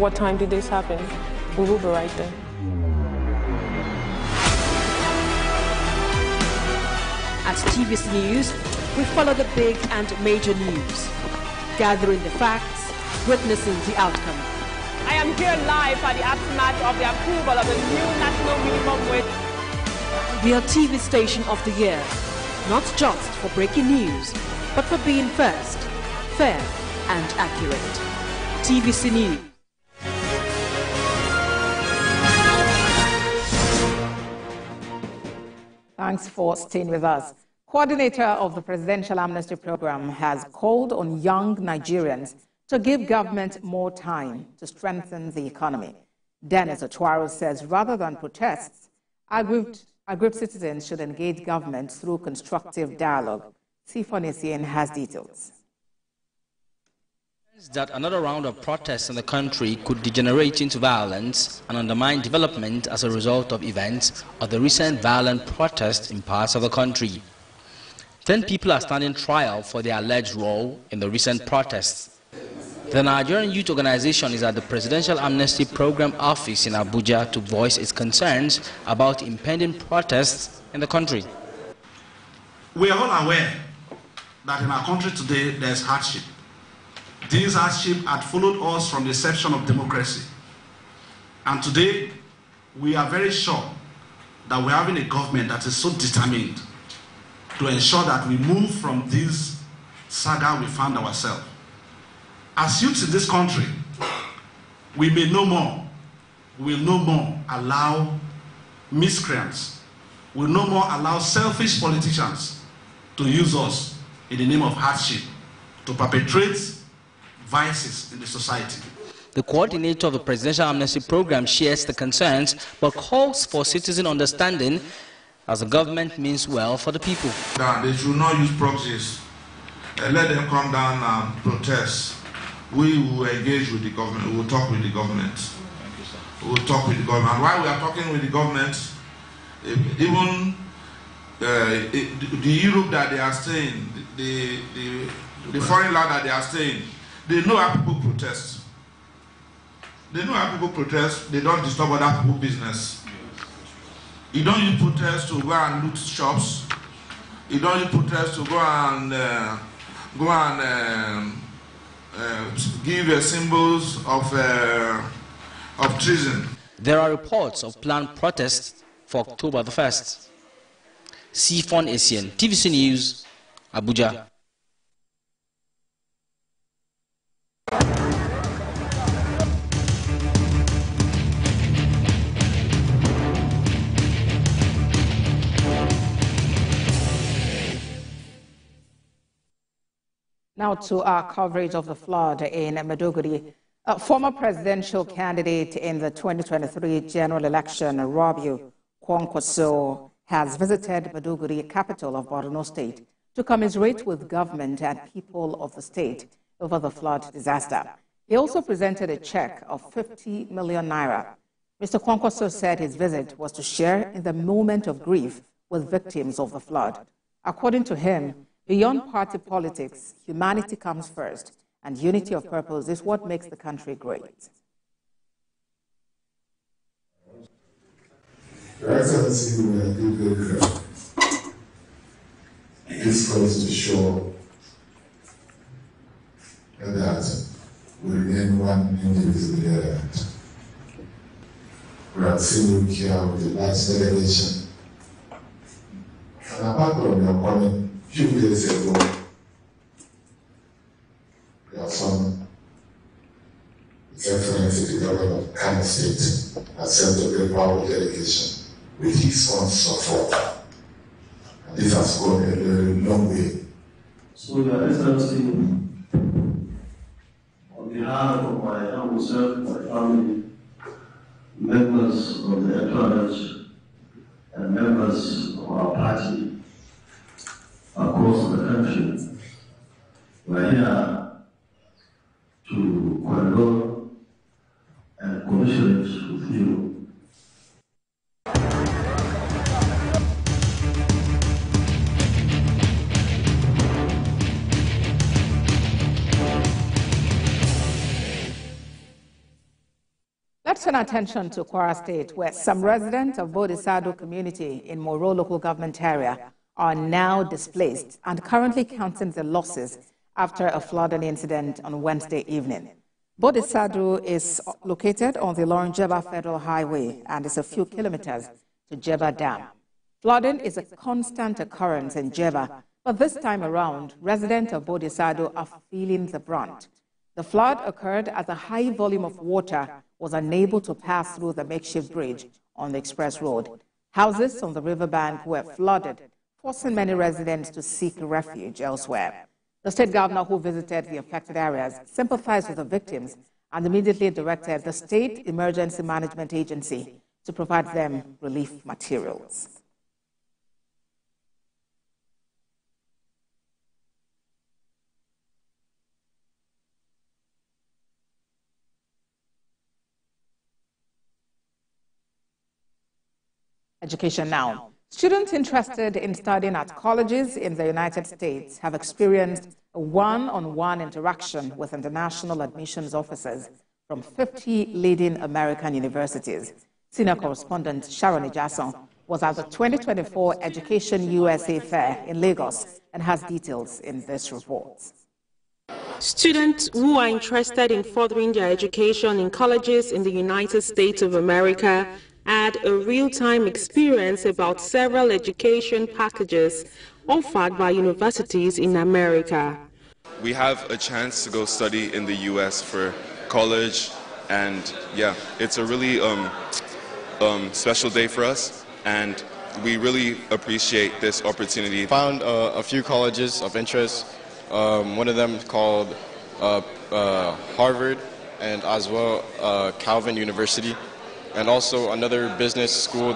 What time did this happen? We will be right there. At TVC News, we follow the big and major news, gathering the facts, witnessing the outcome. I am here live at the aftermath of the approval of the new national minimum wage. We are TV Station of the Year, not just for breaking news, but for being first, fair and accurate. TVC News. Thanks for staying with us. Coordinator of the Presidential Amnesty Program has called on young Nigerians to give government more time to strengthen the economy. Dennis Otuaro says rather than protests, aggrieved citizens should engage government through constructive dialogue. Sifonisian has details. That another round of protests in the country could degenerate into violence and undermine development as a result of events of the recent violent protests in parts of the country. 10 people are standing trial for their alleged role in the recent protests. The Nigerian Youth Organization is at the Presidential Amnesty Program office in Abuja to voice its concerns about impending protests in the country. We are all aware that in our country today there is hardship. This hardship had followed us from the inception of democracy. And today, we are very sure that we're having a government that is so determined to ensure that we move from this saga we found ourselves. As youths in this country, we will no more allow miscreants, we will no more allow selfish politicians to use us in the name of hardship to perpetrate vices in the society. The coordinator of the Presidential Amnesty Program shares the concerns but calls for citizen understanding as the government means well for the people. They should not use proxies. Let them come down and protest. We will engage with the government. We will talk with the government. We will talk with the government. While we are talking with the government, even the Europe that they are staying, the foreign land that they are staying, they know how people protest. They know how people protest. They don't disturb other people's business. You don't use protest to go and loot shops. You don't use protest to go and give symbols of treason. There are reports of planned protests for October the 1st. Sifonisian, TVC News, Abuja. Now to our coverage of the flood in Maiduguri. Former presidential candidate in the 2023 general election, Rabiu Kwankwaso, has visited Maiduguri, capital of Borno State, to commiserate with government and people of the state over the flood disaster. He also presented a check of 50 million naira. Mr. Kwankwaso said his visit was to share in the moment of grief with victims of the flood. According to him, beyond party politics, humanity comes first, and unity of purpose is what makes the country great. Your Excellency, we are good. This goes to show that we remain one indivisible element. We are seen here with the large delegation. And apart from your coming a few days ago, your son, His Excellency the Governor of Kano State, has sent a very powerful delegation with his own support. And this has gone a very long way. So, Your Excellency, on behalf of my humble self, my family, members of the entourage, and members of our party across the country, we are here to condole and commiserate with you. Let's turn attention to Kwara State, where some residents of Bodisado community in Moro local government area are now displaced and currently counting the losses after a flooding incident on Wednesday evening. Bodisado is located on the Lorin-Jeba Federal Highway and is a few kilometers to Jeba Dam. Flooding is a constant occurrence in Jeba, but this time around, residents of Bodisado are feeling the brunt. The flood occurred as a high volume of water was unable to pass through the makeshift bridge on the express road. Houses on the riverbank were flooded, forcing many residents to seek refuge elsewhere. The state governor who visited the affected areas sympathized with the victims and immediately directed the State Emergency Management Agency to provide them relief materials. Education now. Students interested in studying at colleges in the United States have experienced a one-on-one interaction with international admissions officers from 50 leading American universities. Senior correspondent Sharon Ijason was at the 2024 Education USA Fair in Lagos and has details in this report. Students who are interested in furthering their education in colleges in the United States of America had a real-time experience about several education packages offered by universities in America. We have a chance to go study in the U.S. for college, and yeah, it's a really special day for us, and we really appreciate this opportunity. Found a few colleges of interest, one of them called Harvard, and as well Calvin University, and also another business school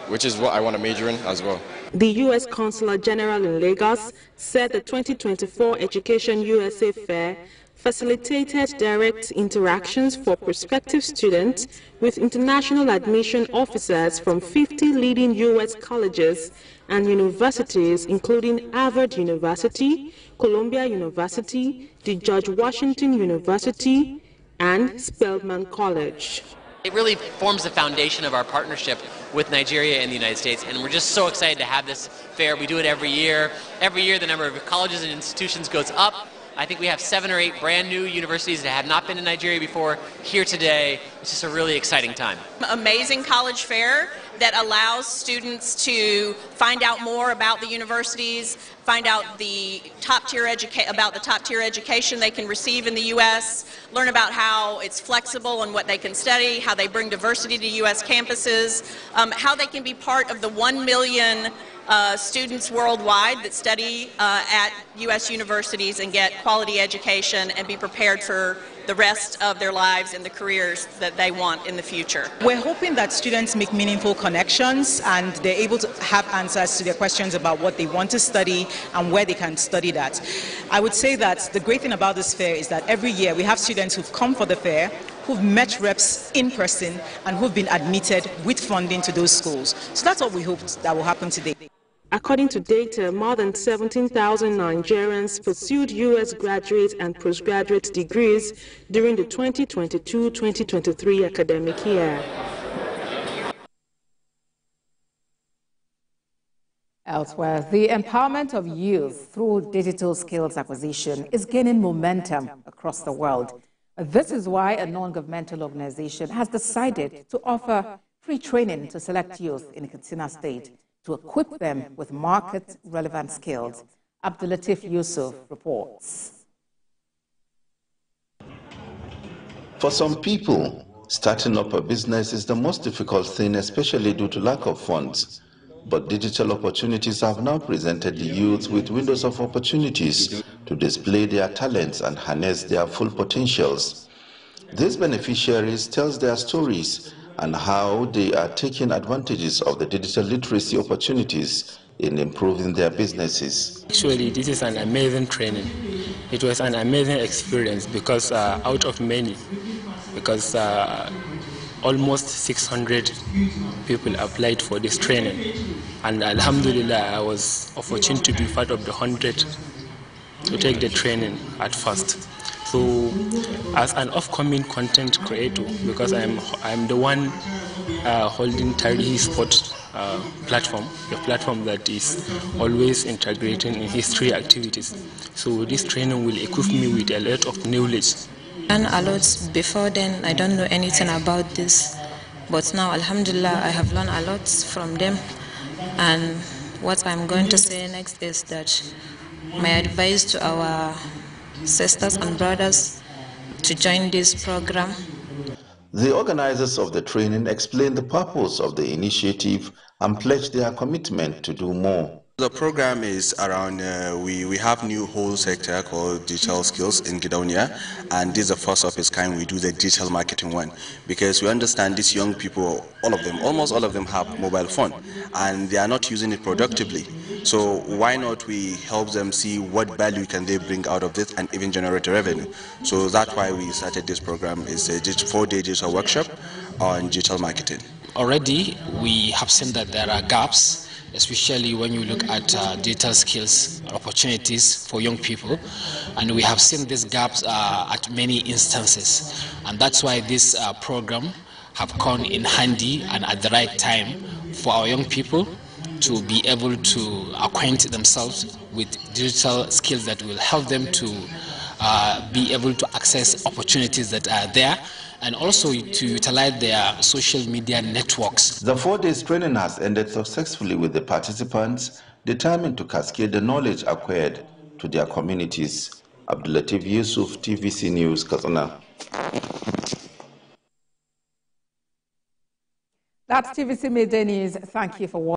which is what I want to major in as well. The U.S. Consulate General in Lagos said the 2024 Education USA Fair facilitated direct interactions for prospective students with international admission officers from 50 leading U.S. colleges and universities, including Harvard University, Columbia University, the George Washington University, and Spelman College. It really forms the foundation of our partnership with Nigeria and the United States, and we're just so excited to have this fair. We do it every year. Every year the number of colleges and institutions goes up. I think we have 7 or 8 brand new universities that have not been in Nigeria before here today. It's just a really exciting time. Amazing college fair that allows students to find out more about the universities, find out the top-tier education they can receive in the U.S., learn about how it's flexible and what they can study, how they bring diversity to U.S. campuses, how they can be part of the 1 million students worldwide that study at U.S. universities and get quality education and be prepared for the rest of their lives and the careers that they want in the future. We're hoping that students make meaningful connections and they're able to have answers to their questions about what they want to study and where they can study that. I would say that the great thing about this fair is that every year we have students who've come for the fair, who've met reps in person, and who've been admitted with funding to those schools. So that's what we hope that will happen today. According to data, more than 17,000 Nigerians pursued U.S. graduate and postgraduate degrees during the 2022-2023 academic year. Elsewhere, the empowerment of youth through digital skills acquisition is gaining momentum across the world. This is why a non-governmental organization has decided to offer free training to select youth in Katsina State to equip them with market-relevant skills. Abdulatif Yusuf reports. For some people, starting up a business is the most difficult thing, especially due to lack of funds. But digital opportunities have now presented the youth with windows of opportunities to display their talents and harness their full potentials. These beneficiaries tell their stories and how they are taking advantages of the digital literacy opportunities in improving their businesses. Actually, this is an amazing training. It was an amazing experience because out of many, because almost 600 people applied for this training. And alhamdulillah, I was fortunate to be part of the 100 to take the training at first. So, as an upcoming content creator, because I'm the one holding Tarihi Sport platform, the platform that is always integrating in history activities. So this training will equip me with a lot of knowledge. And a lot before then, I don't know anything about this, but now, Alhamdulillah, I have learned a lot from them. And what I'm going to say next is that my advice to our sisters and brothers to join this program. The organizers of the training explained the purpose of the initiative and pledged their commitment to do more. The program is around, we have new whole sector called Digital Skills in Gidaunia, and this is the first of its kind. We do the digital marketing one, because we understand these young people, all of them, almost all of them have mobile phone, and they are not using it productively. So why not we help them see what value can they bring out of this and even generate a revenue. So that's why we started this program. It's a 4-day digital workshop on digital marketing. Already we have seen that there are gaps, especially when you look at digital skills opportunities for young people, and we have seen these gaps at many instances, and that's why this program have come in handy and at the right time for our young people to be able to acquaint themselves with digital skills that will help them to be able to access opportunities that are there, and also to utilize their social media networks. The 4 days training has ended successfully, with the participants determined to cascade the knowledge acquired to their communities. Abdulatif Yusuf, TVC News, Katsina. That's TVC Midday News. Thank you for watching.